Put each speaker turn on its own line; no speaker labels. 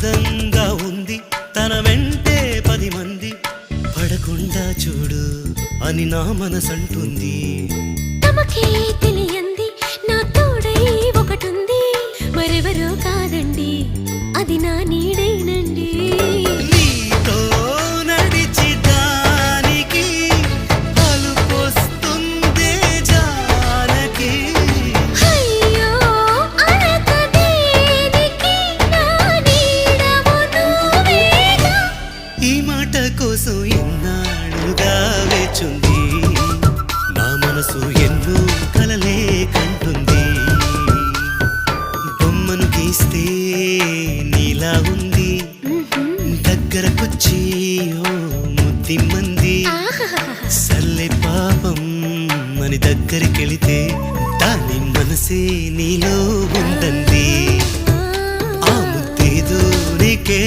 అందంగా ఉంది తన వెంటే 10 మంది పడకుండా చూడు అని నా మనసంటుంది
తమకే తెలియంది నా తోడై ఒకటుంది మరెవరో కాదండి అది నా నీడేనండి
నీతో నడిచి దానికి అలుపొస్తుందే జానకి
అయ్యో అనక దేనికి నా నీడవు నువ్వేగా
ఈ మాట కోసం ఎన్నాళ్ళుగా వేచుంది నా మనసు ఎన్నో కలలే కంటుంది బొమ్మను గీస్తే నీలా ఉంది దగ్గరకొచ్చి ఓ ముద్దిమ్మంది సల్లే పాపం అని దగ్గరికెళితే దాని మనసే నీలో ఉందంది ఆ ముద్దేదో నీకే